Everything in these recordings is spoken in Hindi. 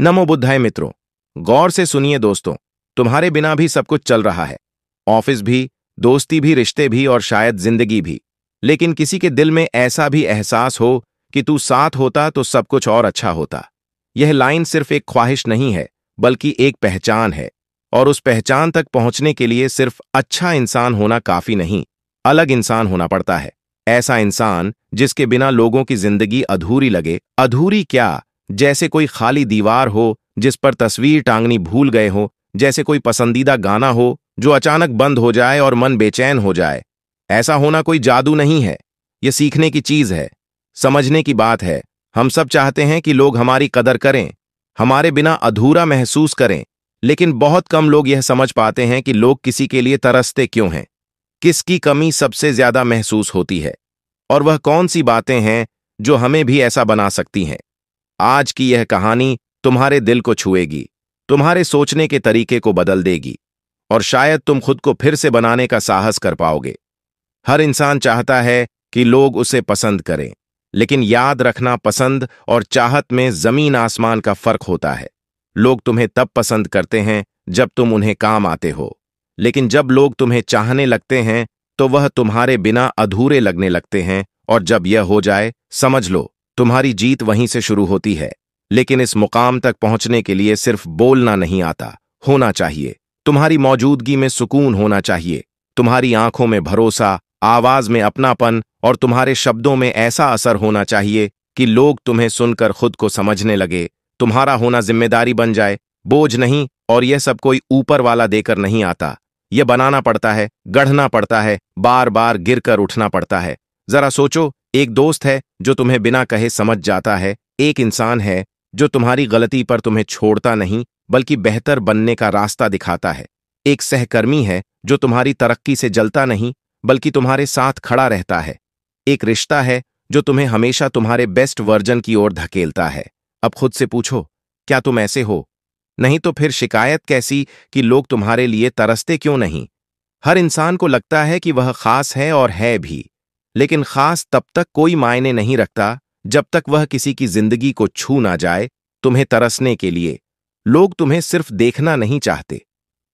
नमो बुद्धाय मित्रों। गौर से सुनिए दोस्तों, तुम्हारे बिना भी सब कुछ चल रहा है। ऑफिस भी, दोस्ती भी, रिश्ते भी और शायद जिंदगी भी। लेकिन किसी के दिल में ऐसा भी एहसास हो कि तू साथ होता तो सब कुछ और अच्छा होता। यह लाइन सिर्फ एक ख्वाहिश नहीं है, बल्कि एक पहचान है। और उस पहचान तक पहुंचने के लिए सिर्फ अच्छा इंसान होना काफी नहीं, अलग इंसान होना पड़ता है। ऐसा इंसान जिसके बिना लोगों की जिंदगी अधूरी लगे। अधूरी क्या, जैसे कोई खाली दीवार हो जिस पर तस्वीर टांगनी भूल गए हो, जैसे कोई पसंदीदा गाना हो जो अचानक बंद हो जाए और मन बेचैन हो जाए। ऐसा होना कोई जादू नहीं है, यह सीखने की चीज है, समझने की बात है। हम सब चाहते हैं कि लोग हमारी कदर करें, हमारे बिना अधूरा महसूस करें, लेकिन बहुत कम लोग यह समझ पाते हैं कि लोग किसी के लिए तरसते क्यों हैं, किसकी कमी सबसे ज्यादा महसूस होती है, और वह कौन सी बातें हैं जो हमें भी ऐसा बना सकती हैं। आज की यह कहानी तुम्हारे दिल को छुएगी, तुम्हारे सोचने के तरीके को बदल देगी, और शायद तुम खुद को फिर से बनाने का साहस कर पाओगे। हर इंसान चाहता है कि लोग उसे पसंद करें, लेकिन याद रखना, पसंद और चाहत में जमीन आसमान का फर्क होता है। लोग तुम्हें तब पसंद करते हैं जब तुम उन्हें काम आते हो, लेकिन जब लोग तुम्हें चाहने लगते हैं तो वह तुम्हारे बिना अधूरे लगने लगते हैं। और जब यह हो जाए, समझ लो तुम्हारी जीत वहीं से शुरू होती है। लेकिन इस मुकाम तक पहुंचने के लिए सिर्फ बोलना नहीं आता, होना चाहिए। तुम्हारी मौजूदगी में सुकून होना चाहिए, तुम्हारी आंखों में भरोसा, आवाज में अपनापन और तुम्हारे शब्दों में ऐसा असर होना चाहिए कि लोग तुम्हें सुनकर खुद को समझने लगे। तुम्हारा होना जिम्मेदारी बन जाए, बोझ नहीं। और यह सब कोई ऊपर वाला देकर नहीं आता, यह बनाना पड़ता है, गढ़ना पड़ता है, बार बार गिरकर उठना पड़ता है। जरा सोचो, एक दोस्त है जो तुम्हें बिना कहे समझ जाता है, एक इंसान है जो तुम्हारी गलती पर तुम्हें छोड़ता नहीं बल्कि बेहतर बनने का रास्ता दिखाता है, एक सहकर्मी है जो तुम्हारी तरक्की से जलता नहीं बल्कि तुम्हारे साथ खड़ा रहता है, एक रिश्ता है जो तुम्हें हमेशा तुम्हारे बेस्ट वर्जन की ओर धकेलता है। अब खुद से पूछो, क्या तुम ऐसे हो? नहीं तो फिर शिकायत कैसी कि लोग तुम्हारे लिए तरसते क्यों नहीं। हर इंसान को लगता है कि वह खास है, और है भी, लेकिन खास तब तक कोई मायने नहीं रखता जब तक वह किसी की जिंदगी को छू ना जाए। तुम्हें तरसने के लिए लोग तुम्हें सिर्फ देखना नहीं चाहते,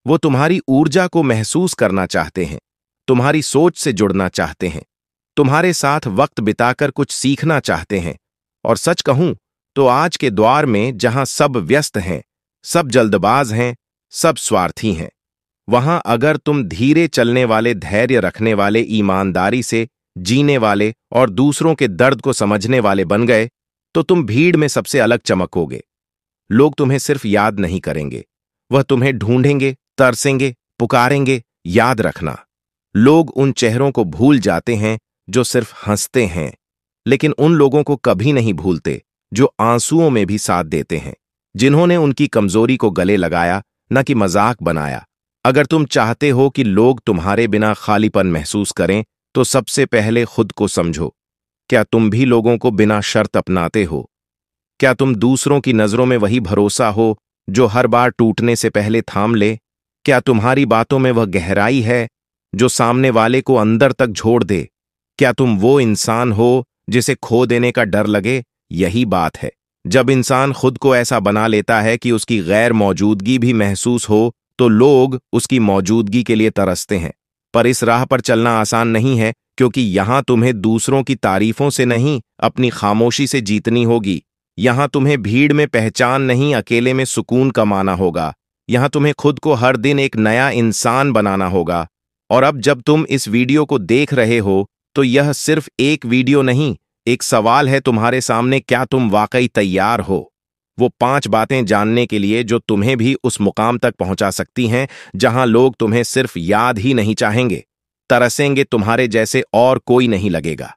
वो तुम्हारी ऊर्जा को महसूस करना चाहते हैं, तुम्हारी सोच से जुड़ना चाहते हैं, तुम्हारे साथ वक्त बिताकर कुछ सीखना चाहते हैं। और सच कहूं तो आज के दौर में जहां सब व्यस्त हैं, सब जल्दबाज हैं, सब स्वार्थी हैं, वहां अगर तुम धीरे चलने वाले, धैर्य रखने वाले, ईमानदारी से जीने वाले और दूसरों के दर्द को समझने वाले बन गए, तो तुम भीड़ में सबसे अलग चमकोगे। लोग तुम्हें सिर्फ याद नहीं करेंगे, वह तुम्हें ढूंढेंगे, तरसेंगे, पुकारेंगे। याद रखना, लोग उन चेहरों को भूल जाते हैं जो सिर्फ हंसते हैं, लेकिन उन लोगों को कभी नहीं भूलते जो आंसुओं में भी साथ देते हैं, जिन्होंने उनकी कमजोरी को गले लगाया, न कि मजाक बनाया। अगर तुम चाहते हो कि लोग तुम्हारे बिना खालीपन महसूस करें, तो सबसे पहले खुद को समझो। क्या तुम भी लोगों को बिना शर्त अपनाते हो? क्या तुम दूसरों की नजरों में वही भरोसा हो जो हर बार टूटने से पहले थाम ले? क्या तुम्हारी बातों में वह गहराई है जो सामने वाले को अंदर तक झोड़ दे? क्या तुम वो इंसान हो जिसे खो देने का डर लगे? यही बात है, जब इंसान खुद को ऐसा बना लेता है कि उसकी गैर मौजूदगी भी महसूस हो, तो लोग उसकी मौजूदगी के लिए तरसते हैं। पर इस राह पर चलना आसान नहीं है, क्योंकि यहां तुम्हें दूसरों की तारीफों से नहीं, अपनी खामोशी से जीतनी होगी। यहां तुम्हें भीड़ में पहचान नहीं, अकेले में सुकून कमाना होगा। यहां तुम्हें खुद को हर दिन एक नया इंसान बनाना होगा। और अब जब तुम इस वीडियो को देख रहे हो, तो यह सिर्फ एक वीडियो नहीं, एक सवाल है तुम्हारे सामने। क्या तुम वाकई तैयार हो वो 5 बातें जानने के लिए जो तुम्हें भी उस मुकाम तक पहुंचा सकती हैं जहां लोग तुम्हें सिर्फ याद ही नहीं चाहेंगे, तरसेंगे तुम्हारे जैसे और कोई नहीं लगेगा।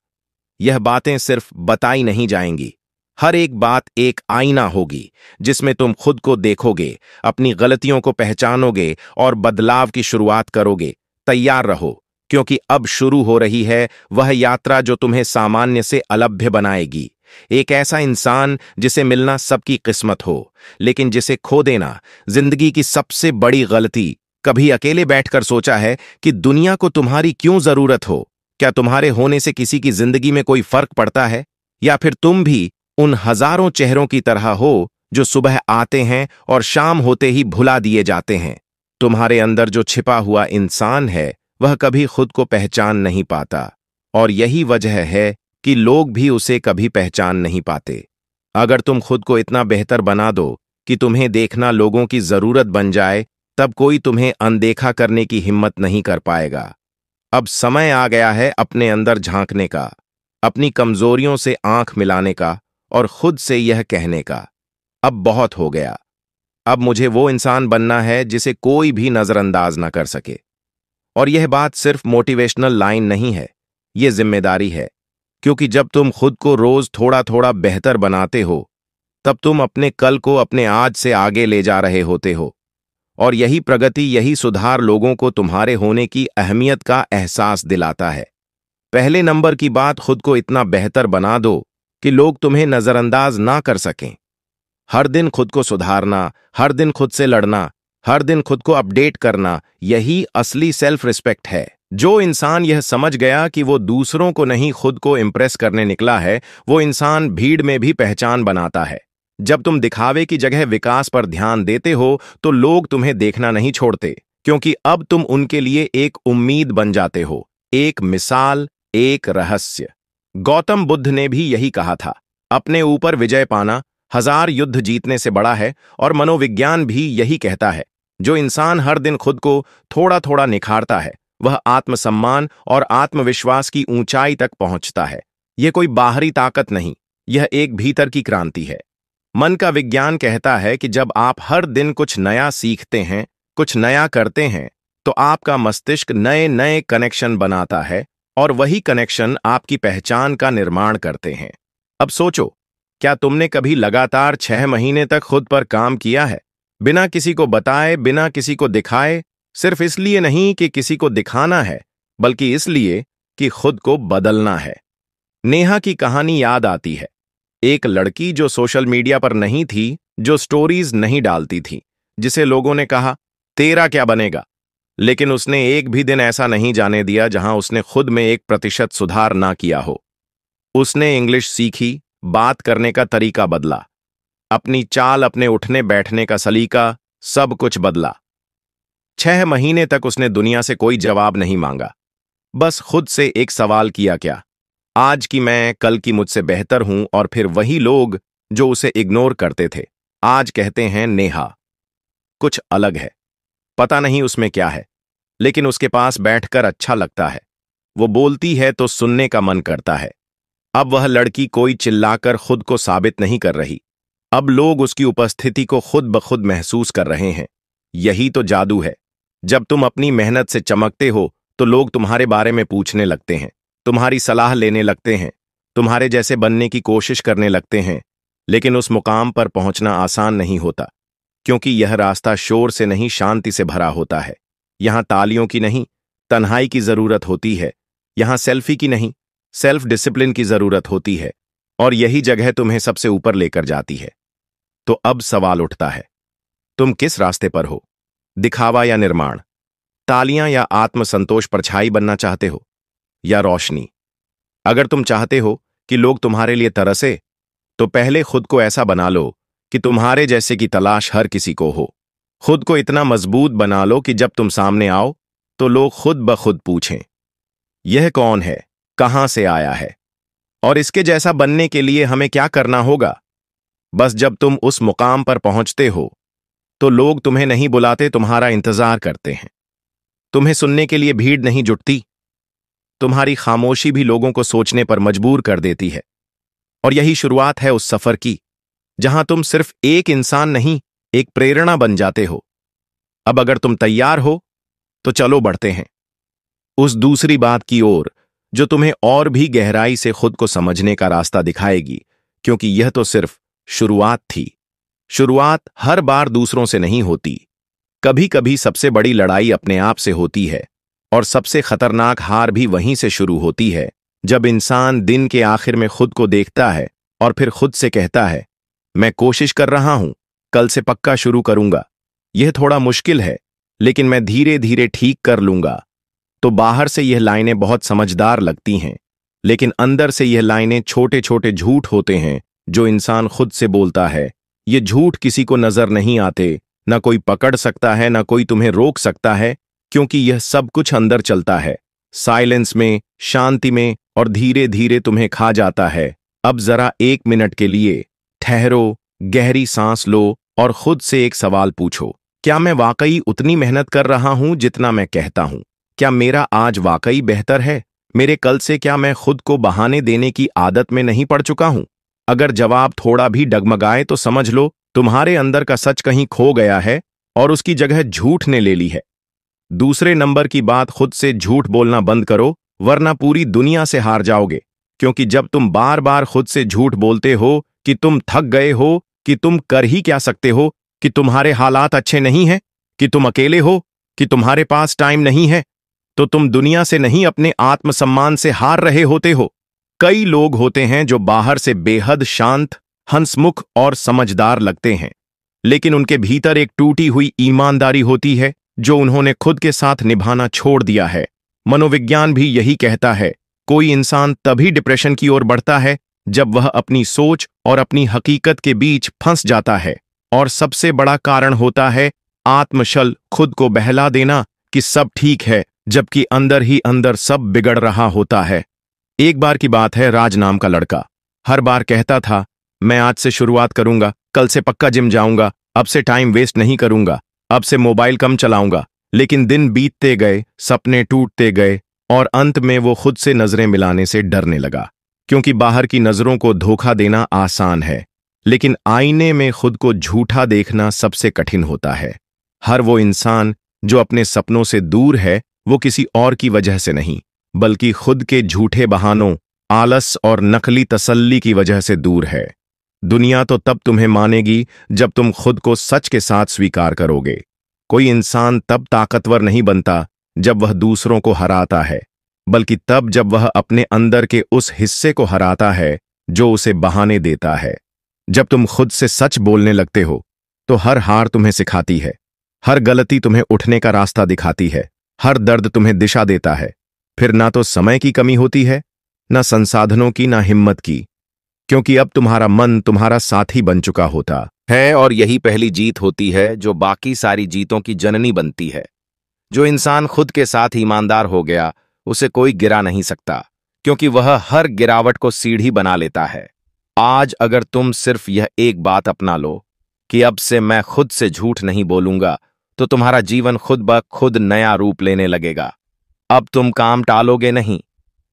यह बातें सिर्फ बताई नहीं जाएंगी, हर एक बात एक आईना होगी जिसमें तुम खुद को देखोगे, अपनी गलतियों को पहचानोगे और बदलाव की शुरुआत करोगे। तैयार रहो, क्योंकि अब शुरू हो रही है वह यात्रा जो तुम्हें सामान्य से अलभ्य बनाएगी। एक ऐसा इंसान जिसे मिलना सबकी किस्मत हो, लेकिन जिसे खो देना जिंदगी की सबसे बड़ी गलती। कभी अकेले बैठकर सोचा है कि दुनिया को तुम्हारी क्यों जरूरत हो? क्या तुम्हारे होने से किसी की जिंदगी में कोई फर्क पड़ता है? या फिर तुम भी उन हजारों चेहरों की तरह हो जो सुबह आते हैं और शाम होते ही भुला दिए जाते हैं। तुम्हारे अंदर जो छिपा हुआ इंसान है वह कभी खुद को पहचान नहीं पाता, और यही वजह है कि लोग भी उसे कभी पहचान नहीं पाते। अगर तुम खुद को इतना बेहतर बना दो कि तुम्हें देखना लोगों की जरूरत बन जाए, तब कोई तुम्हें अनदेखा करने की हिम्मत नहीं कर पाएगा। अब समय आ गया है अपने अंदर झांकने का, अपनी कमजोरियों से आंख मिलाने का और खुद से यह कहने का, अब बहुत हो गया। अब मुझे वो इंसान बनना है जिसे कोई भी नजरअंदाज ना कर सके। और यह बात सिर्फ मोटिवेशनल लाइन नहीं है, यह जिम्मेदारी है। क्योंकि जब तुम खुद को रोज थोड़ा थोड़ा बेहतर बनाते हो, तब तुम अपने कल को अपने आज से आगे ले जा रहे होते हो। और यही प्रगति, यही सुधार लोगों को तुम्हारे होने की अहमियत का एहसास दिलाता है। पहले नंबर की बात, खुद को इतना बेहतर बना दो कि लोग तुम्हें नजरअंदाज ना कर सकें। हर दिन खुद को सुधारना, हर दिन खुद से लड़ना, हर दिन खुद को अपडेट करना, यही असली सेल्फ रिस्पेक्ट है। जो इंसान यह समझ गया कि वो दूसरों को नहीं खुद को इंप्रेस करने निकला है, वो इंसान भीड़ में भी पहचान बनाता है। जब तुम दिखावे की जगह विकास पर ध्यान देते हो तो लोग तुम्हें देखना नहीं छोड़ते, क्योंकि अब तुम उनके लिए एक उम्मीद बन जाते हो, एक मिसाल, एक रहस्य। गौतम बुद्ध ने भी यही कहा था, अपने ऊपर विजय पाना 1000 युद्ध जीतने से बड़ा है। और मनोविज्ञान भी यही कहता है, जो इंसान हर दिन खुद को थोड़ा थोड़ा निखारता है, वह आत्मसम्मान और आत्मविश्वास की ऊंचाई तक पहुंचता है। यह कोई बाहरी ताकत नहीं, यह एक भीतर की क्रांति है। मन का विज्ञान कहता है कि जब आप हर दिन कुछ नया सीखते हैं, कुछ नया करते हैं, तो आपका मस्तिष्क नए नए कनेक्शन बनाता है, और वही कनेक्शन आपकी पहचान का निर्माण करते हैं। अब सोचो, क्या तुमने कभी लगातार 6 महीने तक खुद पर काम किया है, बिना किसी को बताए, बिना किसी को दिखाए? सिर्फ इसलिए नहीं कि किसी को दिखाना है, बल्कि इसलिए कि खुद को बदलना है। नेहा की कहानी याद आती है, एक लड़की जो सोशल मीडिया पर नहीं थी, जो स्टोरीज नहीं डालती थी, जिसे लोगों ने कहा तेरा क्या बनेगा। लेकिन उसने एक भी दिन ऐसा नहीं जाने दिया जहां उसने खुद में 1% सुधार ना किया हो। उसने इंग्लिश सीखी, बात करने का तरीका बदला, अपनी चाल, अपने उठने बैठने का सलीका, सब कुछ बदला। 6 महीने तक उसने दुनिया से कोई जवाब नहीं मांगा, बस खुद से एक सवाल किया, क्या आज की मैं कल की मुझसे बेहतर हूं? और फिर वही लोग जो उसे इग्नोर करते थे, आज कहते हैं नेहा कुछ अलग है। पता नहीं उसमें क्या है, लेकिन उसके पास बैठकर अच्छा लगता है। वो बोलती है तो सुनने का मन करता है। अब वह लड़की कोई चिल्लाकर खुद को साबित नहीं कर रही, अब लोग उसकी उपस्थिति को खुद ब खुद महसूस कर रहे हैं। यही तो जादू है। जब तुम अपनी मेहनत से चमकते हो तो लोग तुम्हारे बारे में पूछने लगते हैं, तुम्हारी सलाह लेने लगते हैं, तुम्हारे जैसे बनने की कोशिश करने लगते हैं। लेकिन उस मुकाम पर पहुंचना आसान नहीं होता, क्योंकि यह रास्ता शोर से नहीं, शांति से भरा होता है। यहां तालियों की नहीं, तन्हाई की जरूरत होती है। यहां सेल्फी की नहीं, सेल्फ डिसिप्लिन की जरूरत होती है। और यही जगह तुम्हें सबसे ऊपर लेकर जाती है। तो अब सवाल उठता है, तुम किस रास्ते पर हो? दिखावा या निर्माण? तालियां या आत्मसंतोष, परछाई बनना चाहते हो या रोशनी? अगर तुम चाहते हो कि लोग तुम्हारे लिए तरसे, तो पहले खुद को ऐसा बना लो कि तुम्हारे जैसे की तलाश हर किसी को हो। खुद को इतना मजबूत बना लो कि जब तुम सामने आओ तो लोग खुद ब खुद पूछें, यह कौन है, कहां से आया है? और इसके जैसा बनने के लिए हमें क्या करना होगा? बस जब तुम उस मुकाम पर पहुंचते हो तो लोग तुम्हें नहीं बुलाते, तुम्हारा इंतजार करते हैं। तुम्हें सुनने के लिए भीड़ नहीं जुटती, तुम्हारी खामोशी भी लोगों को सोचने पर मजबूर कर देती है। और यही शुरुआत है उस सफर की, जहां तुम सिर्फ एक इंसान नहीं, एक प्रेरणा बन जाते हो। अब अगर तुम तैयार हो तो चलो बढ़ते हैं उस दूसरी बात की ओर, जो तुम्हें और भी गहराई से खुद को समझने का रास्ता दिखाएगी। क्योंकि यह तो सिर्फ शुरुआत थी। शुरुआत हर बार दूसरों से नहीं होती। कभी कभी सबसे बड़ी लड़ाई अपने आप से होती है, और सबसे खतरनाक हार भी वहीं से शुरू होती है, जब इंसान दिन के आखिर में खुद को देखता है और फिर खुद से कहता है, मैं कोशिश कर रहा हूं, कल से पक्का शुरू करूंगा। यह थोड़ा मुश्किल है, लेकिन मैं धीरे धीरे ठीक कर लूंगा। तो बाहर से यह लाइनें बहुत समझदार लगती हैं, लेकिन अंदर से यह लाइनें छोटे छोटे झूठ होते हैं जो इंसान खुद से बोलता है। ये झूठ किसी को नजर नहीं आते, ना कोई पकड़ सकता है, ना कोई तुम्हें रोक सकता है, क्योंकि यह सब कुछ अंदर चलता है, साइलेंस में, शांति में, और धीरे धीरे तुम्हें खा जाता है। अब जरा 1 मिनट के लिए ठहरो, गहरी सांस लो और खुद से एक सवाल पूछो, क्या मैं वाकई उतनी मेहनत कर रहा हूं जितना मैं कहता हूं? क्या मेरा आज वाकई बेहतर है मेरे कल से? क्या मैं खुद को बहाने देने की आदत में नहीं पड़ चुका हूं? अगर जवाब थोड़ा भी डगमगाए तो समझ लो तुम्हारे अंदर का सच कहीं खो गया है और उसकी जगह झूठ ने ले ली है। दूसरे नंबर की बात, खुद से झूठ बोलना बंद करो, वरना पूरी दुनिया से हार जाओगे। क्योंकि जब तुम बार बार खुद से झूठ बोलते हो कि तुम थक गए हो, कि तुम कर ही क्या सकते हो, कि तुम्हारे हालात अच्छे नहीं हैं, कि तुम अकेले हो, कि तुम्हारे पास टाइम नहीं है, तो तुम दुनिया से नहीं अपने आत्मसम्मान से हार रहे होते हो। कई लोग होते हैं जो बाहर से बेहद शांत, हंसमुख और समझदार लगते हैं, लेकिन उनके भीतर एक टूटी हुई ईमानदारी होती है जो उन्होंने खुद के साथ निभाना छोड़ दिया है। मनोविज्ञान भी यही कहता है, कोई इंसान तभी डिप्रेशन की ओर बढ़ता है जब वह अपनी सोच और अपनी हकीकत के बीच फंस जाता है। और सबसे बड़ा कारण होता है आत्मशल, खुद को बहला देना कि सब ठीक है, जबकि अंदर ही अंदर सब बिगड़ रहा होता है। एक बार की बात है, राज नाम का लड़का हर बार कहता था, मैं आज से शुरुआत करूंगा, कल से पक्का जिम जाऊंगा, अब से टाइम वेस्ट नहीं करूंगा, अब से मोबाइल कम चलाऊंगा। लेकिन दिन बीतते गए, सपने टूटते गए और अंत में वो खुद से नजरें मिलाने से डरने लगा। क्योंकि बाहर की नजरों को धोखा देना आसान है, लेकिन आईने में खुद को झूठा देखना सबसे कठिन होता है। हर वो इंसान जो अपने सपनों से दूर है, वो किसी और की वजह से नहीं, बल्कि खुद के झूठे बहानों, आलस और नकली तसल्ली की वजह से दूर है। दुनिया तो तब तुम्हें मानेगी जब तुम खुद को सच के साथ स्वीकार करोगे। कोई इंसान तब ताकतवर नहीं बनता जब वह दूसरों को हराता है, बल्कि तब जब वह अपने अंदर के उस हिस्से को हराता है जो उसे बहाने देता है। जब तुम खुद से सच बोलने लगते हो तो हर हार तुम्हें सिखाती है, हर गलती तुम्हें उठने का रास्ता दिखाती है, हर दर्द तुम्हें दिशा देता है। फिर ना तो समय की कमी होती है, ना संसाधनों की, ना हिम्मत की, क्योंकि अब तुम्हारा मन तुम्हारा साथी बन चुका होता है। और यही पहली जीत होती है जो बाकी सारी जीतों की जननी बनती है। जो इंसान खुद के साथ ईमानदार हो गया, उसे कोई गिरा नहीं सकता, क्योंकि वह हर गिरावट को सीढ़ी बना लेता है। आज अगर तुम सिर्फ यह एक बात अपना लो कि अब से मैं खुद से झूठ नहीं बोलूंगा, तो तुम्हारा जीवन खुद ब खुद नया रूप लेने लगेगा। अब तुम काम टालोगे नहीं,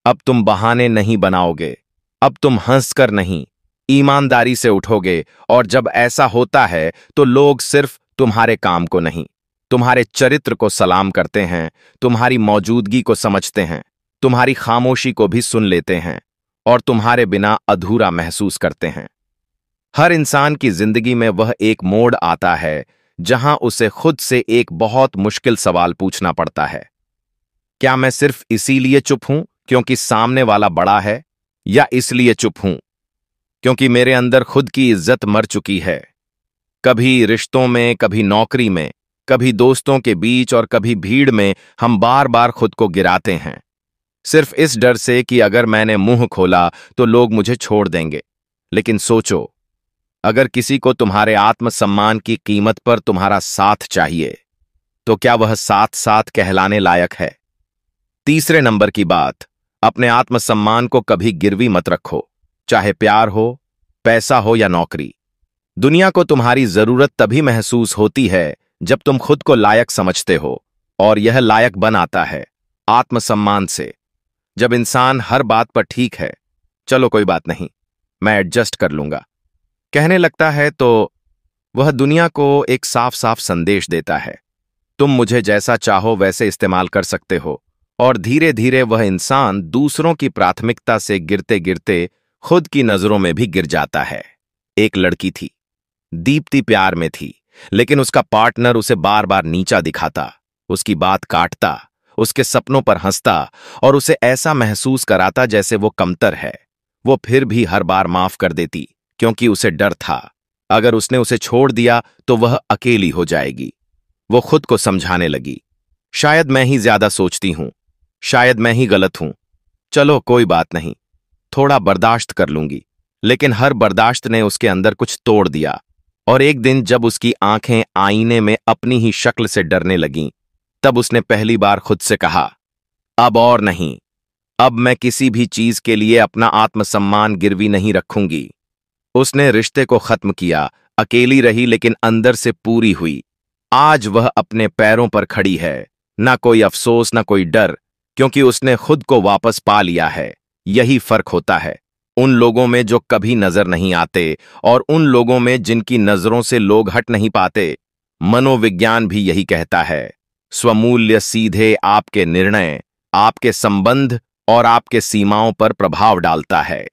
अब तुम बहाने नहीं बनाओगे, अब तुम हंसकर नहीं, ईमानदारी से उठोगे। और जब ऐसा होता है तो लोग सिर्फ तुम्हारे काम को नहीं, तुम्हारे चरित्र को सलाम करते हैं, तुम्हारी मौजूदगी को समझते हैं, तुम्हारी खामोशी को भी सुन लेते हैं और तुम्हारे बिना अधूरा महसूस करते हैं। हर इंसान की जिंदगी में वह एक मोड़ आता है जहां उसे खुद से एक बहुत मुश्किल सवाल पूछना पड़ता है, क्या मैं सिर्फ इसीलिए चुप हूं क्योंकि सामने वाला बड़ा है, या इसलिए चुप हूं क्योंकि मेरे अंदर खुद की इज्जत मर चुकी है? कभी रिश्तों में, कभी नौकरी में, कभी दोस्तों के बीच और कभी भीड़ में हम बार बार खुद को गिराते हैं, सिर्फ इस डर से कि अगर मैंने मुंह खोला तो लोग मुझे छोड़ देंगे। लेकिन सोचो, अगर किसी को तुम्हारे आत्मसम्मान की कीमत पर तुम्हारा साथ चाहिए, तो क्या वह साथ साथ कहलाने लायक है? तीसरे नंबर की बात, अपने आत्मसम्मान को कभी गिरवी मत रखो, चाहे प्यार हो, पैसा हो या नौकरी। दुनिया को तुम्हारी जरूरत तभी महसूस होती है जब तुम खुद को लायक समझते हो, और यह लायक बन आता है आत्मसम्मान से। जब इंसान हर बात पर ठीक है, चलो कोई बात नहीं, मैं एडजस्ट कर लूंगा, कहने लगता है, तो वह दुनिया को एक साफ साफ संदेश देता है, तुम मुझे जैसा चाहो वैसे इस्तेमाल कर सकते हो। और धीरे धीरे वह इंसान दूसरों की प्राथमिकता से गिरते गिरते खुद की नजरों में भी गिर जाता है। एक लड़की थी, दीप्ति प्यार में थी, लेकिन उसका पार्टनर उसे बार बार नीचा दिखाता, उसकी बात काटता, उसके सपनों पर हंसता और उसे ऐसा महसूस कराता जैसे वो कमतर है। वो फिर भी हर बार माफ कर देती, क्योंकि उसे डर था, अगर उसने उसे छोड़ दिया तो वह अकेली हो जाएगी। वो खुद को समझाने लगी, शायद मैं ही ज्यादा सोचती हूं, शायद मैं ही गलत हूं, चलो कोई बात नहीं, थोड़ा बर्दाश्त कर लूंगी। लेकिन हर बर्दाश्त ने उसके अंदर कुछ तोड़ दिया, और एक दिन जब उसकी आंखें आईने में अपनी ही शक्ल से डरने लगीं, तब उसने पहली बार खुद से कहा, अब और नहीं, अब मैं किसी भी चीज के लिए अपना आत्मसम्मान गिरवी नहीं रखूंगी। उसने रिश्ते को खत्म किया, अकेली रही लेकिन अंदर से पूरी हुई। आज वह अपने पैरों पर खड़ी है, ना कोई अफसोस ना कोई डर, क्योंकि उसने खुद को वापस पा लिया है। यही फर्क होता है उन लोगों में जो कभी नजर नहीं आते और उन लोगों में जिनकी नजरों से लोग हट नहीं पाते। मनोविज्ञान भी यही कहता है, स्वमूल्य सीधे आपके निर्णय, आपके संबंध और आपके सीमाओं पर प्रभाव डालता है।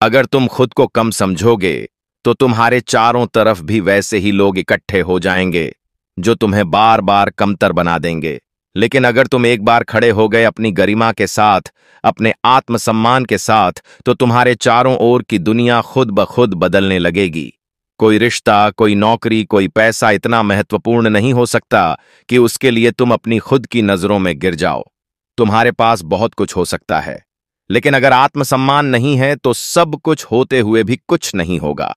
अगर तुम खुद को कम समझोगे तो तुम्हारे चारों तरफ भी वैसे ही लोग इकट्ठे हो जाएंगे जो तुम्हें बार बार कमतर बना देंगे। लेकिन अगर तुम एक बार खड़े हो गए अपनी गरिमा के साथ, अपने आत्मसम्मान के साथ, तो तुम्हारे चारों ओर की दुनिया खुद ब खुद बदलने लगेगी। कोई रिश्ता, कोई नौकरी, कोई पैसा इतना महत्वपूर्ण नहीं हो सकता कि उसके लिए तुम अपनी खुद की नजरों में गिर जाओ। तुम्हारे पास बहुत कुछ हो सकता है, लेकिन अगर आत्मसम्मान नहीं है तो सब कुछ होते हुए भी कुछ नहीं होगा।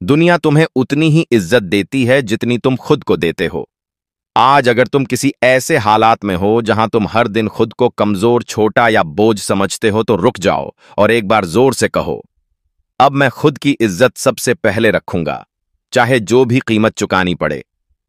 दुनिया तुम्हें उतनी ही इज्जत देती है जितनी तुम खुद को देते हो। आज अगर तुम किसी ऐसे हालात में हो जहां तुम हर दिन खुद को कमजोर, छोटा या बोझ समझते हो, तो रुक जाओ और एक बार जोर से कहो, अब मैं खुद की इज्जत सबसे पहले रखूंगा, चाहे जो भी कीमत चुकानी पड़े।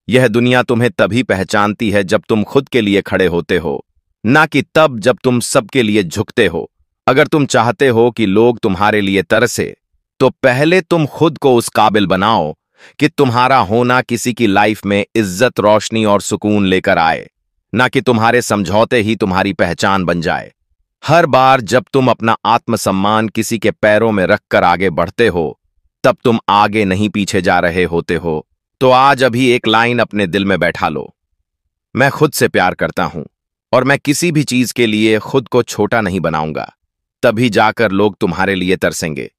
यह दुनिया तुम्हें तभी पहचानती है जब तुम खुद के लिए खड़े होते हो, ना कि तब जब तुम सबके लिए झुकते हो। अगर तुम चाहते हो कि लोग तुम्हारे लिए तरसे, तो पहले तुम खुद को उस काबिल बनाओ कि तुम्हारा होना किसी की लाइफ में इज्जत, रोशनी और सुकून लेकर आए, ना कि तुम्हारे समझौते ही तुम्हारी पहचान बन जाए। हर बार जब तुम अपना आत्मसम्मान किसी के पैरों में रखकर आगे बढ़ते हो, तब तुम आगे नहीं पीछे जा रहे होते हो। तो आज अभी एक लाइन अपने दिल में बैठा लो, मैं खुद से प्यार करता हूं और मैं किसी भी चीज के लिए खुद को छोटा नहीं बनाऊंगा। तभी जाकर लोग तुम्हारे लिए तरसेंगे,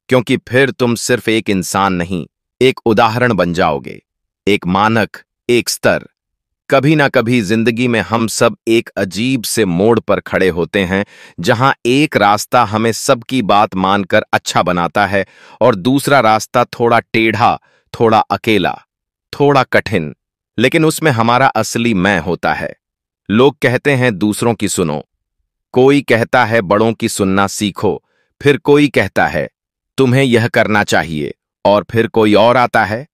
क्योंकि फिर तुम सिर्फ एक इंसान नहीं, एक उदाहरण बन जाओगे, एक मानक, एक स्तर। कभी ना कभी जिंदगी में हम सब एक अजीब से मोड़ पर खड़े होते हैं, जहां एक रास्ता हमें सबकी बात मानकर अच्छा बनाता है और दूसरा रास्ता थोड़ा टेढ़ा, थोड़ा अकेला, थोड़ा कठिन, लेकिन उसमें हमारा असली मैं होता है। लोग कहते हैं दूसरों की सुनो, कोई कहता है बड़ों की सुनना सीखो, फिर कोई कहता है तुम्हें यह करना चाहिए, और फिर कोई और आता है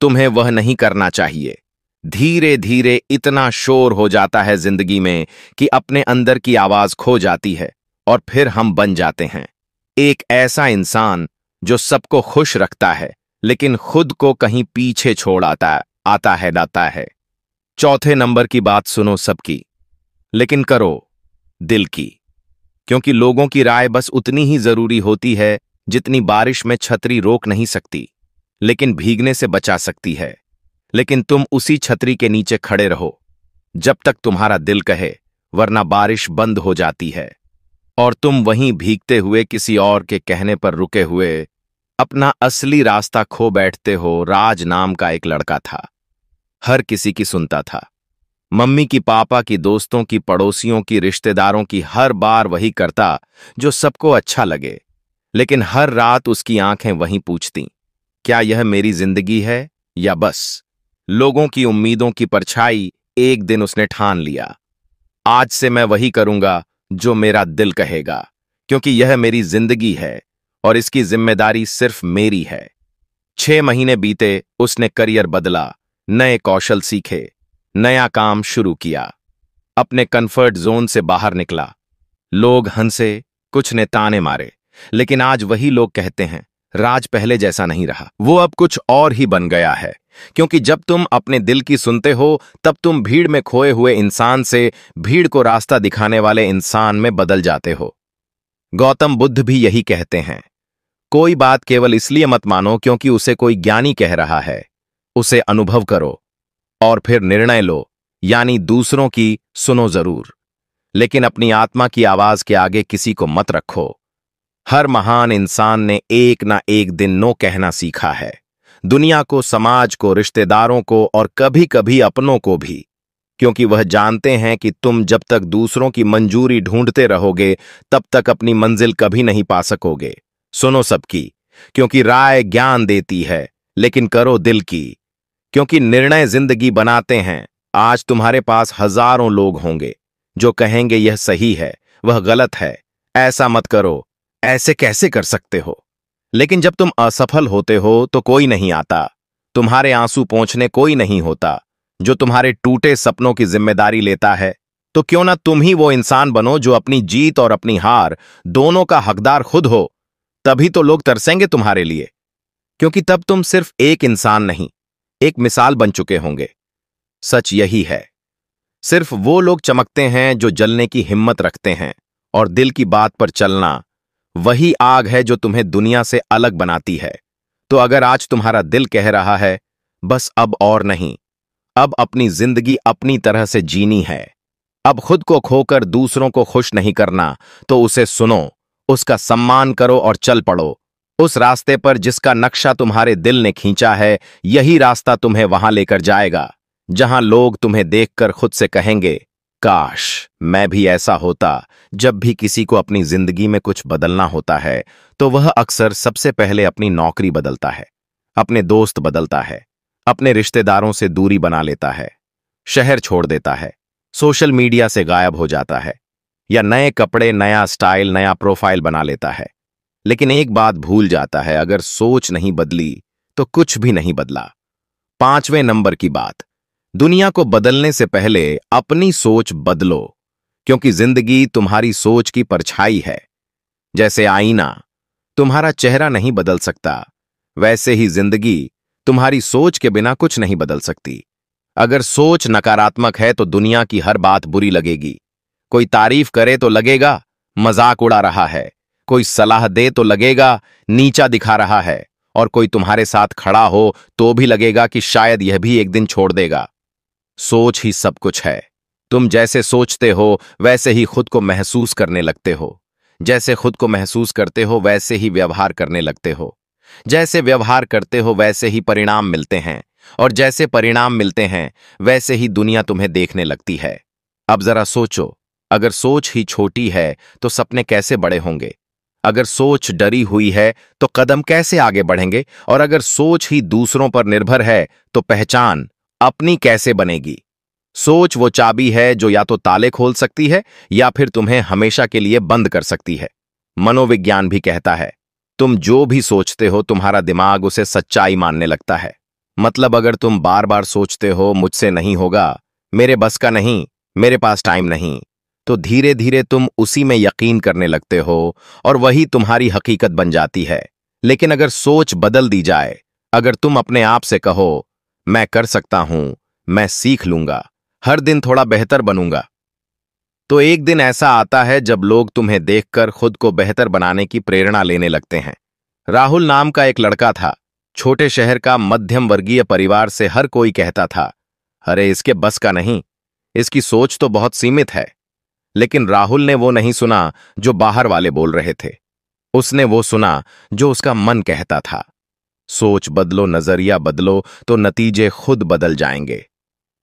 तुम्हें वह नहीं करना चाहिए। धीरे धीरे इतना शोर हो जाता है जिंदगी में कि अपने अंदर की आवाज खो जाती है और फिर हम बन जाते हैं एक ऐसा इंसान जो सबको खुश रखता है लेकिन खुद को कहीं पीछे छोड़ आता है। चौथे नंबर की बात सुनो सबकी, लेकिन करो दिल की, क्योंकि लोगों की राय बस उतनी ही जरूरी होती है जितनी बारिश में छतरी रोक नहीं सकती, लेकिन भीगने से बचा सकती है। लेकिन तुम उसी छतरी के नीचे खड़े रहो जब तक तुम्हारा दिल कहे, वरना बारिश बंद हो जाती है और तुम वहीं भीगते हुए किसी और के कहने पर रुके हुए अपना असली रास्ता खो बैठते हो। राज नाम का एक लड़का था, हर किसी की सुनता था, मम्मी की, पापा की, दोस्तों की, पड़ोसियों की, रिश्तेदारों की, हर बार वही करता जो सबको अच्छा लगे। लेकिन हर रात उसकी आंखें वहीं पूछती, क्या यह मेरी जिंदगी है या बस लोगों की उम्मीदों की परछाई। एक दिन उसने ठान लिया, आज से मैं वही करूंगा जो मेरा दिल कहेगा, क्योंकि यह मेरी जिंदगी है और इसकी जिम्मेदारी सिर्फ मेरी है। 6 महीने बीते, उसने करियर बदला, नए कौशल सीखे, नया काम शुरू किया, अपने कंफर्ट जोन से बाहर निकला। लोग हंसे, कुछ ने ताने मारे, लेकिन आज वही लोग कहते हैं राज पहले जैसा नहीं रहा, वो अब कुछ और ही बन गया है। क्योंकि जब तुम अपने दिल की सुनते हो तब तुम भीड़ में खोए हुए इंसान से भीड़ को रास्ता दिखाने वाले इंसान में बदल जाते हो। गौतम बुद्ध भी यही कहते हैं, कोई बात केवल इसलिए मत मानो क्योंकि उसे कोई ज्ञानी कह रहा है, उसे अनुभव करो और फिर निर्णय लो, यानी दूसरों की सुनो जरूर, लेकिन अपनी आत्मा की आवाज के आगे किसी को मत रखो। हर महान इंसान ने एक ना एक दिन नो कहना सीखा है, दुनिया को, समाज को, रिश्तेदारों को और कभी कभी अपनों को भी, क्योंकि वह जानते हैं कि तुम जब तक दूसरों की मंजूरी ढूंढते रहोगे तब तक अपनी मंजिल कभी नहीं पा सकोगे। सुनो सबकी, क्योंकि राय ज्ञान देती है, लेकिन करो दिल की, क्योंकि निर्णय जिंदगी बनाते हैं। आज तुम्हारे पास हजारों लोग होंगे जो कहेंगे यह सही है, वह गलत है, ऐसा मत करो, ऐसे कैसे कर सकते हो। लेकिन जब तुम असफल होते हो तो कोई नहीं आता, तुम्हारे आंसू पोंछने कोई नहीं होता, जो तुम्हारे टूटे सपनों की जिम्मेदारी लेता है। तो क्यों ना तुम ही वो इंसान बनो जो अपनी जीत और अपनी हार दोनों का हकदार खुद हो। तभी तो लोग तरसेंगे तुम्हारे लिए, क्योंकि तब तुम सिर्फ एक इंसान नहीं, एक मिसाल बन चुके होंगे। सच यही है, सिर्फ वो लोग चमकते हैं जो जलने की हिम्मत रखते हैं, और दिल की बात पर चलना वही आग है जो तुम्हें दुनिया से अलग बनाती है। तो अगर आज तुम्हारा दिल कह रहा है बस अब और नहीं, अब अपनी जिंदगी अपनी तरह से जीनी है, अब खुद को खोकर दूसरों को खुश नहीं करना, तो उसे सुनो, उसका सम्मान करो और चल पड़ो उस रास्ते पर जिसका नक्शा तुम्हारे दिल ने खींचा है। यही रास्ता तुम्हें वहां लेकर जाएगा जहां लोग तुम्हें देखकर खुद से कहेंगे, काश मैं भी ऐसा होता। जब भी किसी को अपनी जिंदगी में कुछ बदलना होता है तो वह अक्सर सबसे पहले अपनी नौकरी बदलता है, अपने दोस्त बदलता है, अपने रिश्तेदारों से दूरी बना लेता है, शहर छोड़ देता है, सोशल मीडिया से गायब हो जाता है, या नए कपड़े, नया स्टाइल, नया प्रोफाइल बना लेता है। लेकिन एक बात भूल जाता है, अगर सोच नहीं बदली तो कुछ भी नहीं बदला। 5वें नंबर की बात, दुनिया को बदलने से पहले अपनी सोच बदलो, क्योंकि जिंदगी तुम्हारी सोच की परछाई है। जैसे आईना तुम्हारा चेहरा नहीं बदल सकता, वैसे ही जिंदगी तुम्हारी सोच के बिना कुछ नहीं बदल सकती। अगर सोच नकारात्मक है तो दुनिया की हर बात बुरी लगेगी। कोई तारीफ करे तो लगेगा मजाक उड़ा रहा है, कोई सलाह दे तो लगेगा नीचा दिखा रहा है, और कोई तुम्हारे साथ खड़ा हो तो भी लगेगा कि शायद यह भी एक दिन छोड़ देगा। सोच ही सब कुछ है। तुम जैसे सोचते हो वैसे ही खुद को महसूस करने लगते हो, जैसे खुद को महसूस करते हो वैसे ही व्यवहार करने लगते हो, जैसे व्यवहार करते हो वैसे ही परिणाम मिलते हैं, और जैसे परिणाम मिलते हैं वैसे ही दुनिया तुम्हें देखने लगती है। अब जरा सोचो, अगर सोच ही छोटी है तो सपने कैसे बड़े होंगे? अगर सोच डरी हुई है तो कदम कैसे आगे बढ़ेंगे? और अगर सोच ही दूसरों पर निर्भर है तो पहचान अपनी कैसे बनेगी? सोच वो चाबी है जो या तो ताले खोल सकती है या फिर तुम्हें हमेशा के लिए बंद कर सकती है। मनोविज्ञान भी कहता है, तुम जो भी सोचते हो तुम्हारा दिमाग उसे सच्चाई मानने लगता है। मतलब अगर तुम बार बार सोचते हो मुझसे नहीं होगा, मेरे बस का नहीं, मेरे पास टाइम नहीं, तो धीरे धीरे तुम उसी में यकीन करने लगते हो और वही तुम्हारी हकीकत बन जाती है। लेकिन अगर सोच बदल दी जाए, अगर तुम अपने आप से कहो मैं कर सकता हूं, मैं सीख लूंगा, हर दिन थोड़ा बेहतर बनूंगा, तो एक दिन ऐसा आता है जब लोग तुम्हें देखकर खुद को बेहतर बनाने की प्रेरणा लेने लगते हैं। राहुल नाम का एक लड़का था, छोटे शहर का मध्यम वर्गीय परिवार से। हर कोई कहता था, अरे इसके बस का नहीं, इसकी सोच तो बहुत सीमित है। लेकिन राहुल ने वो नहीं सुना जो बाहर वाले बोल रहे थे, उसने वो सुना जो उसका मन कहता था। सोच बदलो, नजरिया बदलो तो नतीजे खुद बदल जाएंगे।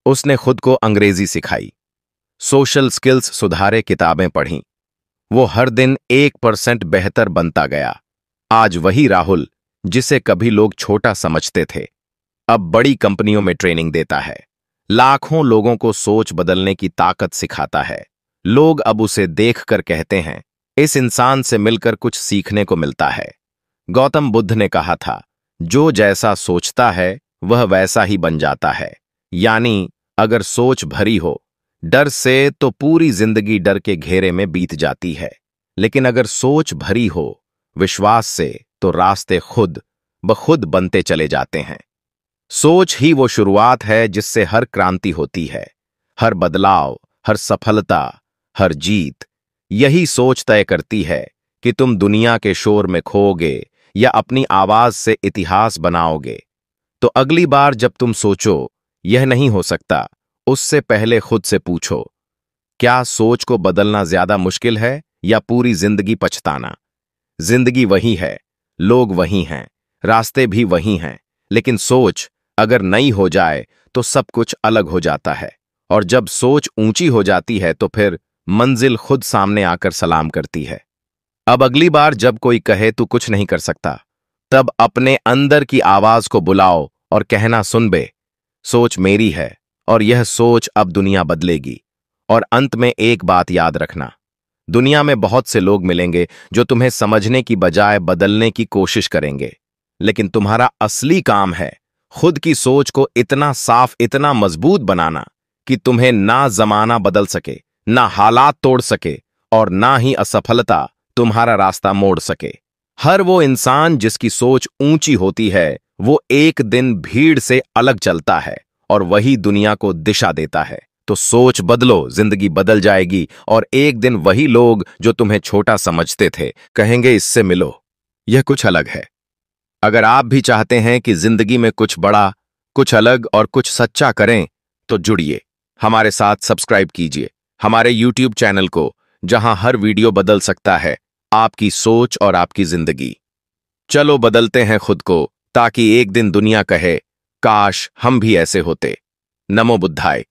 उसने खुद को अंग्रेजी सिखाई, सोशल स्किल्स सुधारे, किताबें पढ़ीं। वो हर दिन 1% बेहतर बनता गया। आज वही राहुल जिसे कभी लोग छोटा समझते थे, अब बड़ी कंपनियों में ट्रेनिंग देता है, लाखों लोगों को सोच बदलने की ताकत सिखाता है। लोग अब उसे देखकर कहते हैं, इस इंसान से मिलकर कुछ सीखने को मिलता है। गौतम बुद्ध ने कहा था, जो जैसा सोचता है वह वैसा ही बन जाता है। यानी अगर सोच भरी हो डर से तो पूरी जिंदगी डर के घेरे में बीत जाती है, लेकिन अगर सोच भरी हो विश्वास से तो रास्ते खुद ब खुद बनते चले जाते हैं। सोच ही वो शुरुआत है जिससे हर क्रांति होती है, हर बदलाव, हर सफलता, हर जीत। यही सोच तय करती है कि तुम दुनिया के शोर में खोओगे या अपनी आवाज से इतिहास बनाओगे। तो अगली बार जब तुम सोचो यह नहीं हो सकता, उससे पहले खुद से पूछो, क्या सोच को बदलना ज्यादा मुश्किल है या पूरी जिंदगी पछताना? जिंदगी वही है, लोग वही हैं, रास्ते भी वही हैं, लेकिन सोच अगर नई हो जाए तो सब कुछ अलग हो जाता है। और जब सोच ऊंची हो जाती है तो फिर मंजिल खुद सामने आकर सलाम करती है। अब अगली बार जब कोई कहे तू कुछ नहीं कर सकता, तब अपने अंदर की आवाज को बुलाओ और कहना, सुन बे, सोच मेरी है और यह सोच अब दुनिया बदलेगी। और अंत में एक बात याद रखना, दुनिया में बहुत से लोग मिलेंगे जो तुम्हें समझने की बजाय बदलने की कोशिश करेंगे, लेकिन तुम्हारा असली काम है खुद की सोच को इतना साफ, इतना मजबूत बनाना कि तुम्हें ना जमाना बदल सके, ना हालात तोड़ सके और ना ही असफलता तुम्हारा रास्ता मोड़ सके। हर वो इंसान जिसकी सोच ऊंची होती है, वो एक दिन भीड़ से अलग चलता है और वही दुनिया को दिशा देता है। तो सोच बदलो, जिंदगी बदल जाएगी और एक दिन वही लोग जो तुम्हें छोटा समझते थे कहेंगे, इससे मिलो, यह कुछ अलग है। अगर आप भी चाहते हैं कि जिंदगी में कुछ बड़ा, कुछ अलग और कुछ सच्चा करें, तो जुड़िए, हमारे साथ सब्सक्राइब कीजिए हमारे YouTube चैनल को, जहां हर वीडियो बदल सकता है आपकी सोच और आपकी जिंदगी। चलो बदलते हैं खुद को, ताकि एक दिन दुनिया कहे, काश हम भी ऐसे होते। नमो बुद्धाय।